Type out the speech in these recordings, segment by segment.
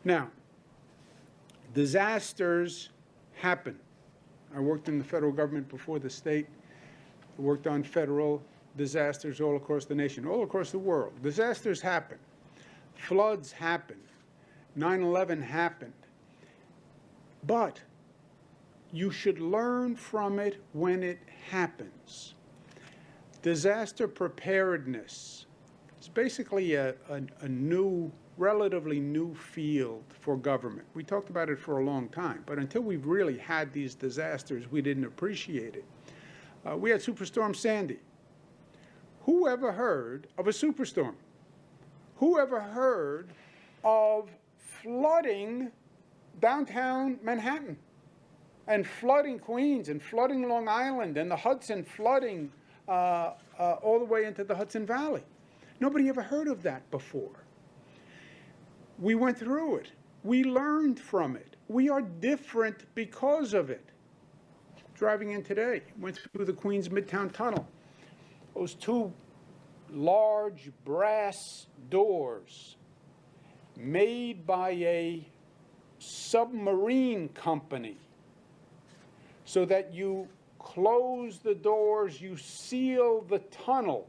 Now, disasters happen. I worked in the federal government before the state. I worked on federal disasters all across the nation, all across the world. Disasters happen. Floods happen. 9/11 happened. But you should learn from it when it happens. Disaster preparedness is basically a new, relatively new field for government. We talked about it for a long time, but until we've really had these disasters, we didn't appreciate it. We had Superstorm Sandy. Who ever heard of a superstorm? Who ever heard of flooding downtown Manhattan and flooding Queens and flooding Long Island and the Hudson flooding all the way into the Hudson Valley? Nobody ever heard of that before. We went through it. We learned from it. We are different because of it. Driving in today, went through the Queens Midtown Tunnel. Those two large brass doors made by a submarine company so that you close the doors, you seal the tunnel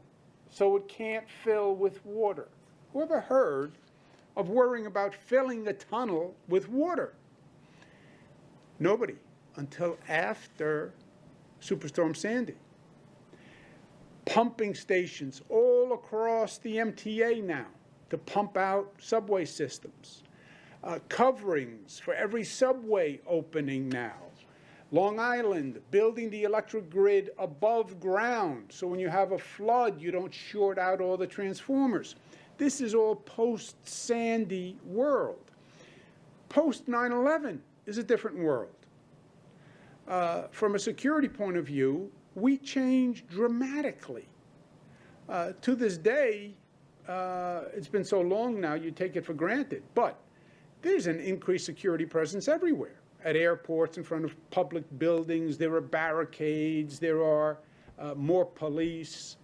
so it can't fill with water. Whoever heard of worrying about filling the tunnel with water? Nobody, until after Superstorm Sandy. Pumping stations all across the MTA now to pump out subway systems. Coverings for every subway opening now. Long Island, building the electric grid above ground, so when you have a flood, you don't short out all the transformers. This is all post-Sandy world. Post-9/11 is a different world. From a security point of view, we changed dramatically. To this day, it's been so long now, you take it for granted, but there's an increased security presence everywhere. At airports, in front of public buildings, there are barricades, there are more police,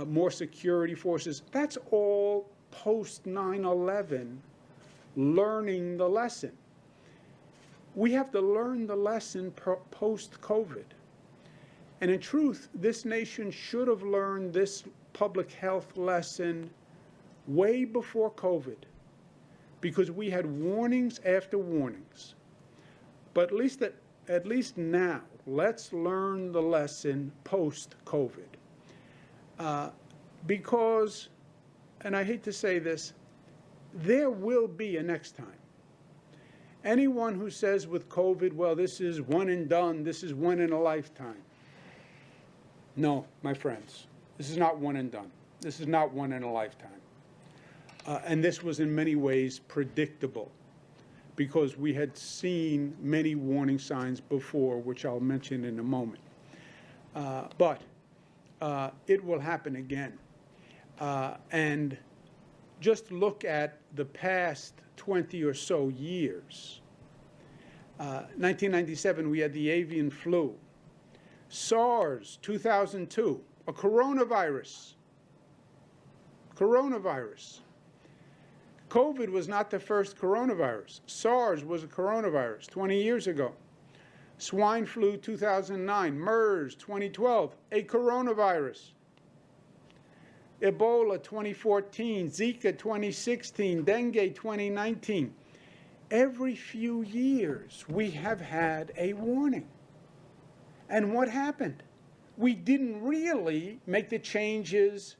more security forces. That's all post-9/11 learning the lesson. We have to learn the lesson post-COVID. And in truth, this nation should have learned this public health lesson way before COVID, because we had warnings after warnings. But at least now, let's learn the lesson post-COVID. Because, and I hate to say this, there will be a next time. Anyone who says with COVID, well, this is one and done, this is one in a lifetime. No, my friends, this is not one and done. This is not one in a lifetime. And this was in many ways predictable, because we had seen many warning signs before, which I'll mention in a moment. But it will happen again. And just look at the past 20 or so years. 1997, we had the avian flu. SARS, 2002, a coronavirus. COVID was not the first coronavirus. SARS was a coronavirus 20 years ago. Swine flu 2009, MERS 2012, a coronavirus. Ebola 2014, Zika 2016, Dengue 2019. Every few years we have had a warning. And what happened? We didn't really make the changes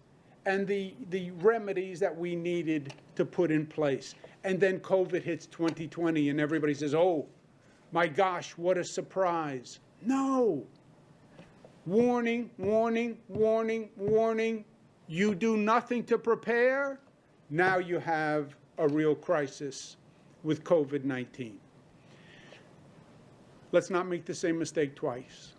and the remedies that we needed to put in place. And then COVID hits 2020 and everybody says, oh, my gosh, what a surprise. No. Warning, warning, warning, warning. You do nothing to prepare. Now you have a real crisis with COVID-19. Let's not make the same mistake twice.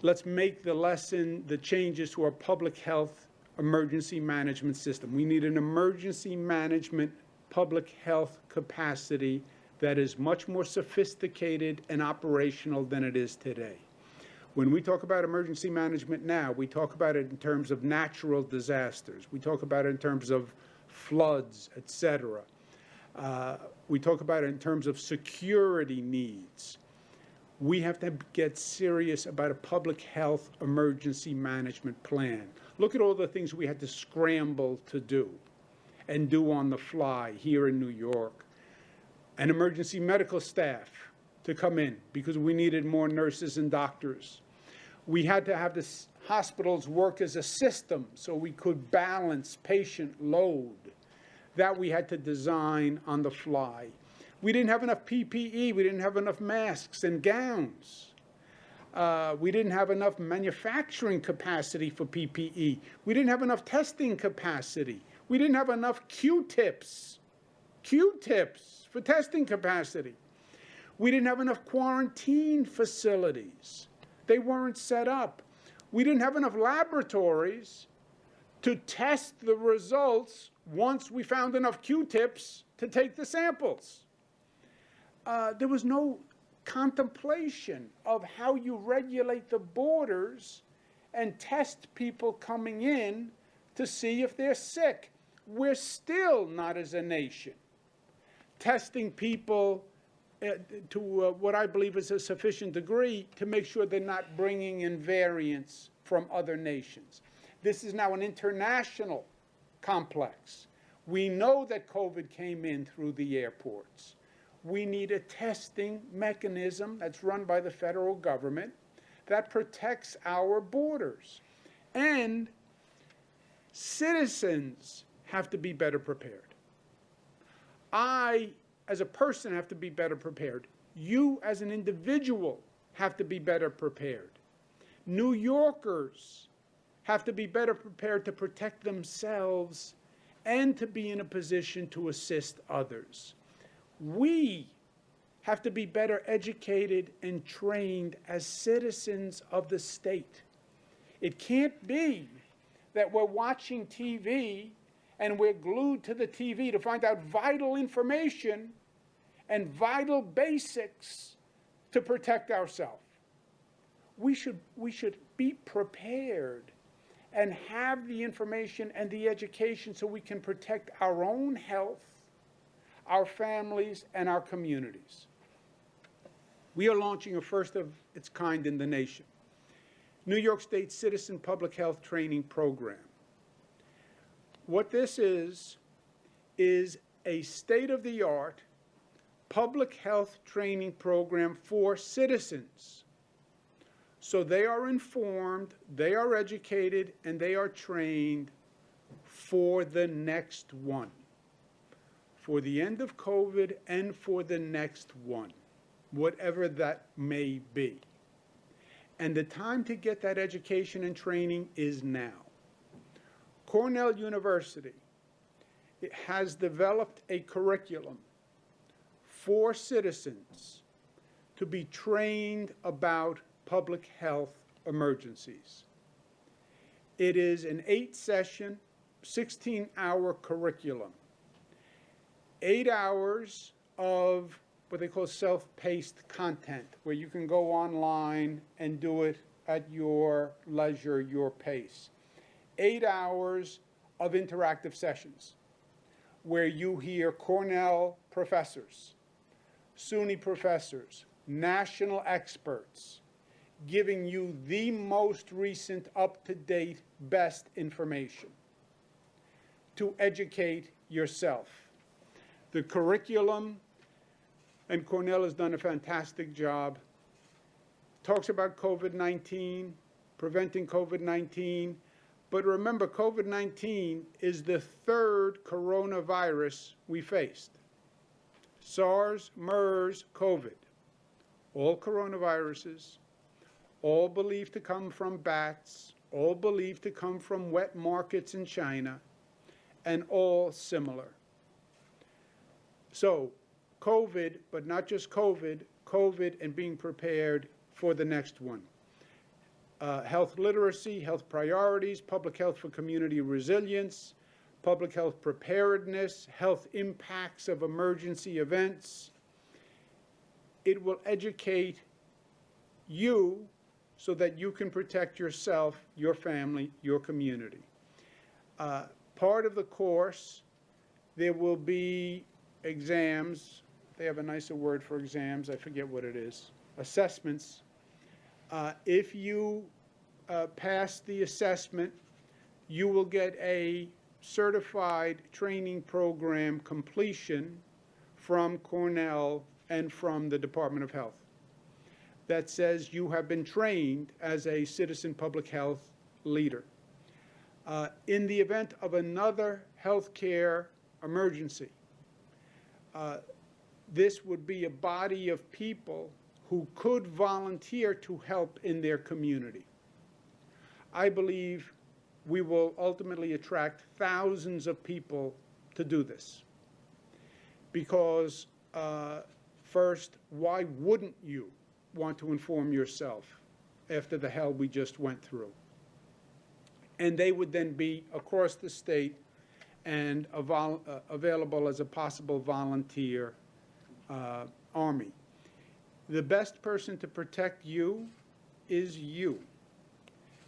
Let's make the lesson, the changes to our public health emergency management system. We need an emergency management public health capacity that is much more sophisticated and operational than it is today. When we talk about emergency management now, we talk about it in terms of natural disasters. We talk about it in terms of floods, etc. We talk about it in terms of security needs. We have to get serious about a public health emergency management plan. Look at all the things we had to scramble to do and do on the fly here in New York. An emergency medical staff to come in because we needed more nurses and doctors. We had to have the hospitals work as a system so we could balance patient load. That we had to design on the fly. We didn't have enough PPE. We didn't have enough masks and gowns. We didn't have enough manufacturing capacity for PPE. We didn't have enough testing capacity. We didn't have enough Q-tips for testing capacity. We didn't have enough quarantine facilities. They weren't set up. We didn't have enough laboratories to test the results once we found enough Q-tips to take the samples. There was no contemplation of how you regulate the borders and test people coming in to see if they're sick. We're still not, as a nation, testing people to what I believe is a sufficient degree to make sure they're not bringing in variants from other nations. This is now an international complex. We know that COVID came in through the airports. We need a testing mechanism that's run by the federal government that protects our borders. And citizens have to be better prepared. I, as a person, have to be better prepared. You, as an individual, have to be better prepared. New Yorkers have to be better prepared to protect themselves and to be in a position to assist others. We have to be better educated and trained as citizens of the state. It can't be that we're watching TV and we're glued to the TV to find out vital information and vital basics to protect ourselves. We should be prepared and have the information and the education so we can protect our own health, our families, and our communities. We are launching a first of its kind in the nation, New York State Citizen Public Health Training Program. What this is a state-of-the-art public health training program for citizens. So they are informed, they are educated, and they are trained for the next one, for the end of COVID and for the next one, whatever that may be. And the time to get that education and training is now. Cornell University has developed a curriculum for citizens to be trained about public health emergencies. It is an 8-session, 16-hour curriculum. 8 hours of what they call self-paced content, where you can go online and do it at your leisure, your pace. 8 hours of interactive sessions, where you hear Cornell professors, SUNY professors, national experts, giving you the most recent, up-to-date, best information to educate yourself. The curriculum, and Cornell has done a fantastic job, talks about COVID-19, preventing COVID-19, but remember, COVID-19 is the third coronavirus we faced. SARS, MERS, COVID, all coronaviruses, all believed to come from bats, all believed to come from wet markets in China, and all similar. So, COVID, but not just COVID, COVID and being prepared for the next one. Health literacy, health priorities, public health for community resilience, public health preparedness, health impacts of emergency events. It will educate you so that you can protect yourself, your family, your community. Part of the course, there will be exams. They have a nicer word for exams. I forget what it is. Assessments. If you pass the assessment, you will get a certified training program completion from Cornell and from the Department of Health that says you have been trained as a citizen public health leader. In the event of another healthcare emergency, this would be a body of people who could volunteer to help in their community. I believe we will ultimately attract thousands of people to do this. Because first, why wouldn't you want to inform yourself after the hell we just went through? And they would then be across the state and available as a possible volunteer army. The best person to protect you is you,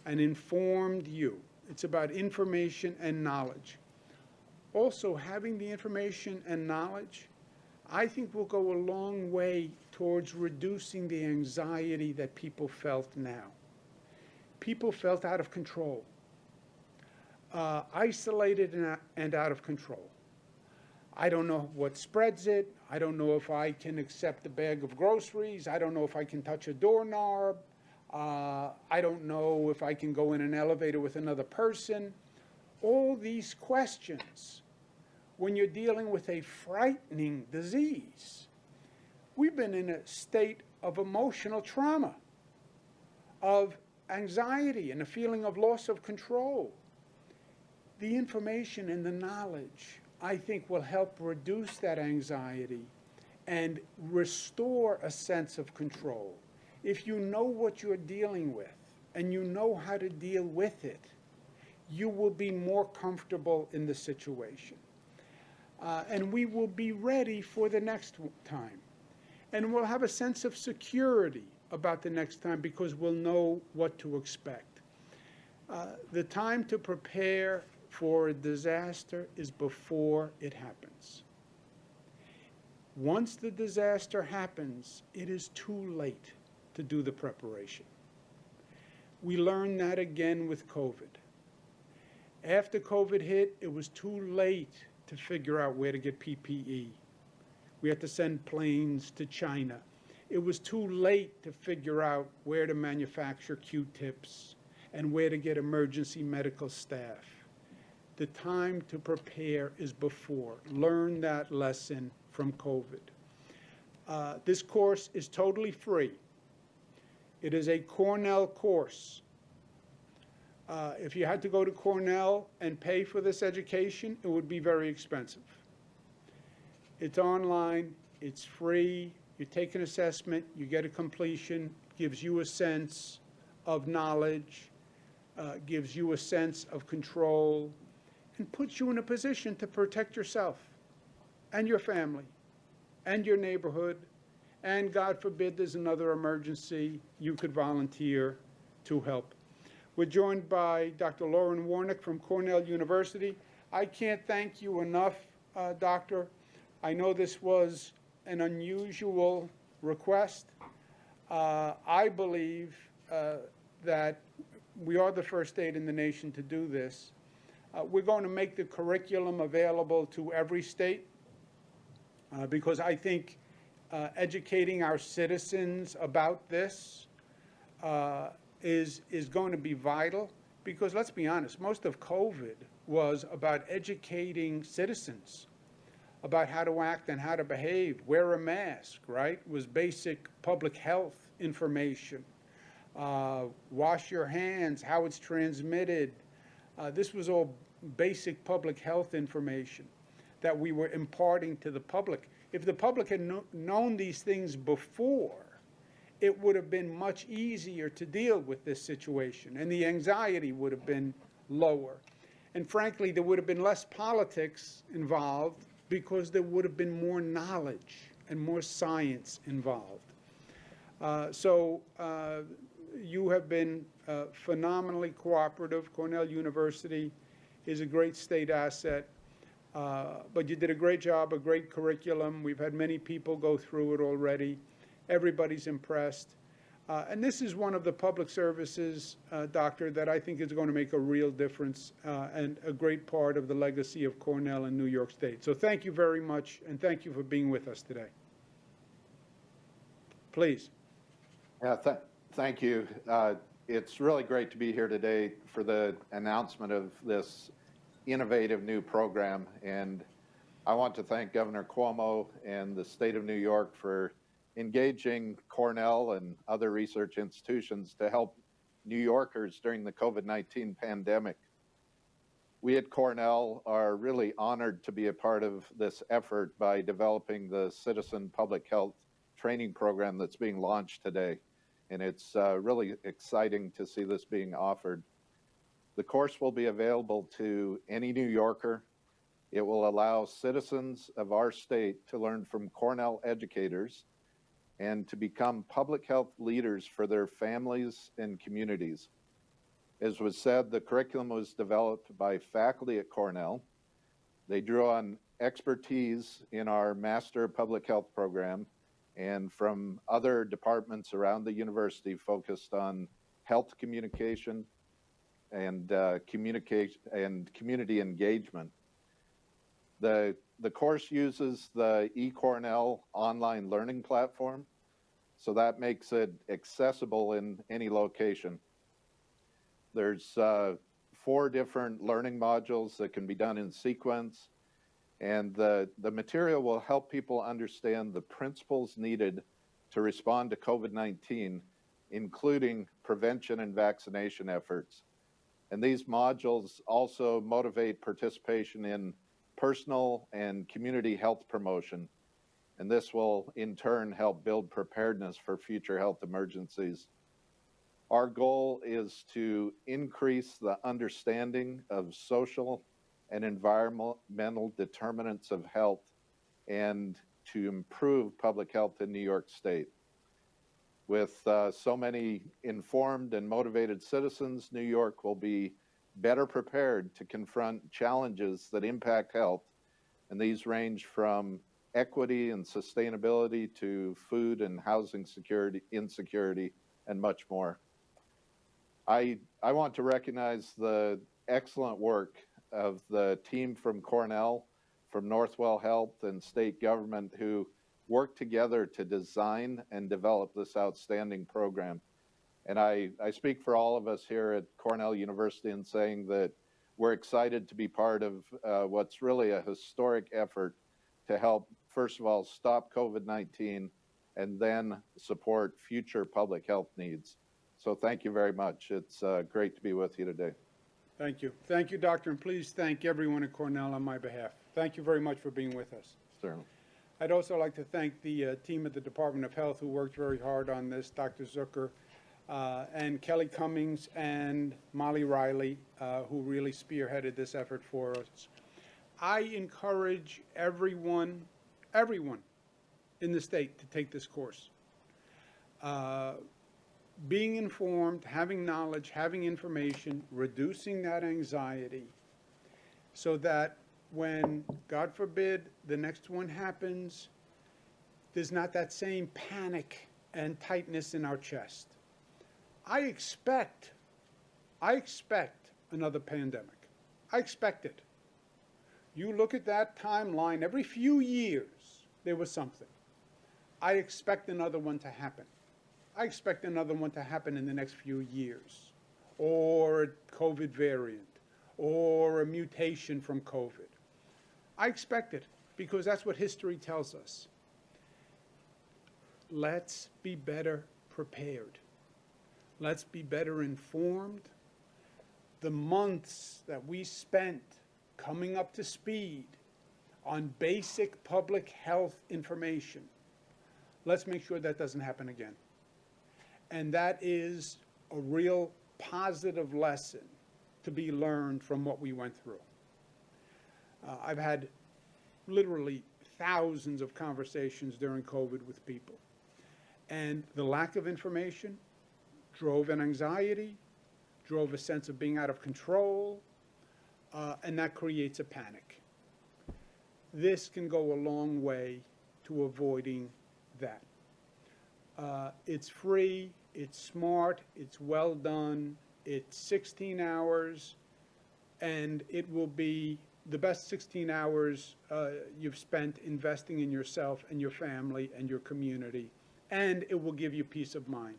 an informed you. It's about information and knowledge. Also, having the information and knowledge, I think, will go a long way towards reducing the anxiety that people felt now. People felt out of control, isolated and out of control. I don't know what spreads it. I don't know if I can accept a bag of groceries. I don't know if I can touch a doorknob. I don't know if I can go in an elevator with another person. All these questions, when you're dealing with a frightening disease. We've been in a state of emotional trauma, of anxiety and a feeling of loss of control. The information and the knowledge, I think, will help reduce that anxiety and restore a sense of control. If you know what you're dealing with and you know how to deal with it, you will be more comfortable in the situation. And we will be ready for the next time. And we'll have a sense of security about the next time because we'll know what to expect. The time to prepare for a disaster is before it happens. Once the disaster happens, it is too late to do the preparation. We learned that again with COVID. After COVID hit, it was too late to figure out where to get PPE. We had to send planes to China. It was too late to figure out where to manufacture Q-tips and where to get emergency medical staff. The time to prepare is before. Learn that lesson from COVID. This course is totally free. It is a Cornell course. If you had to go to Cornell and pay for this education, it would be very expensive. It's online, it's free, you take an assessment, you get a completion, gives you a sense of knowledge, gives you a sense of control, and puts you in a position to protect yourself and your family and your neighborhood. And God forbid there's another emergency, you could volunteer to help. We're joined by Dr. Lauren Warnick from Cornell University. I can't thank you enough, Doctor. I know this was an unusual request. I believe that we are the first state in the nation to do this. We're going to make the curriculum available to every state because I think educating our citizens about this is going to be vital, because let's be honest, most of COVID was about educating citizens about how to act and how to behave. Wear a mask, right? It was basic public health information. Wash your hands, how it's transmitted. This was all basic public health information that we were imparting to the public. If the public had known these things before, it would have been much easier to deal with this situation, and the anxiety would have been lower. And frankly, there would have been less politics involved because there would have been more knowledge and more science involved. You have been phenomenally cooperative. Cornell University is a great state asset. But you did a great job, a great curriculum. We've had many people go through it already. Everybody's impressed. And this is one of the public services, Doctor, that I think is going to make a real difference and a great part of the legacy of Cornell and New York State. So thank you very much, and thank you for being with us today. Please. Yeah, thank you. It's really great to be here today for the announcement of this innovative new program. And I want to thank Governor Cuomo and the state of New York for engaging Cornell and other research institutions to help New Yorkers during the COVID-19 pandemic. We at Cornell are really honored to be a part of this effort by developing the Citizen Public Health training program that's being launched today. And it's really exciting to see this being offered. The course will be available to any New Yorker. It will allow citizens of our state to learn from Cornell educators and to become public health leaders for their families and communities. As was said, the curriculum was developed by faculty at Cornell. They drew on expertise in our Master Public Health program and from other departments around the university focused on health communication and community engagement. The course uses the eCornell online learning platform, so that makes it accessible in any location. There's 4 different learning modules that can be done in sequence, and the material will help people understand the principles needed to respond to COVID-19, including prevention and vaccination efforts. And these modules also motivate participation in personal and community health promotion. And this will in turn help build preparedness for future health emergencies. Our goal is to increase the understanding of social and environmental determinants of health and to improve public health in New York State. With so many informed and motivated citizens, New York will be better prepared to confront challenges that impact health, and these range from equity and sustainability to food and housing insecurity, and much more. I want to recognize the excellent work of the team from Cornell, from Northwell Health and state government who worked together to design and develop this outstanding program. And I speak for all of us here at Cornell University in saying that we're excited to be part of what's really a historic effort to help, first of all, stop COVID-19 and then support future public health needs. So thank you very much. It's great to be with you today. Thank you. Thank you, Doctor, and please thank everyone at Cornell on my behalf. Thank you very much for being with us. Certainly. I'd also like to thank the team at the Department of Health who worked very hard on this, Dr. Zucker, and Kelly Cummings and Molly Riley, who really spearheaded this effort for us. I encourage everyone in the state to take this course. Being informed, having knowledge, having information, reducing that anxiety so that when, God forbid, the next one happens, there's not that same panic and tightness in our chest. I expect another pandemic. I expect it. You look at that timeline, every few years there was something. I expect another one to happen. I expect another one to happen in the next few years, or a COVID variant, or a mutation from COVID. I expect it because that's what history tells us. Let's be better prepared. Let's be better informed. The months that we spent coming up to speed on basic public health information, let's make sure that doesn't happen again. And that is a real positive lesson to be learned from what we went through. I've had literally thousands of conversations during COVID with people. And the lack of information drove an anxiety, drove a sense of being out of control, and that creates a panic. This can go a long way to avoiding that. It's free, it's smart, it's well done, it's 16 hours, and it will be the best 16 hours you've spent investing in yourself and your family and your community, and it will give you peace of mind.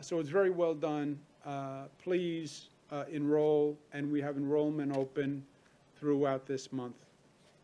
So it's very well done. Please enroll, and we have enrollment open throughout this month.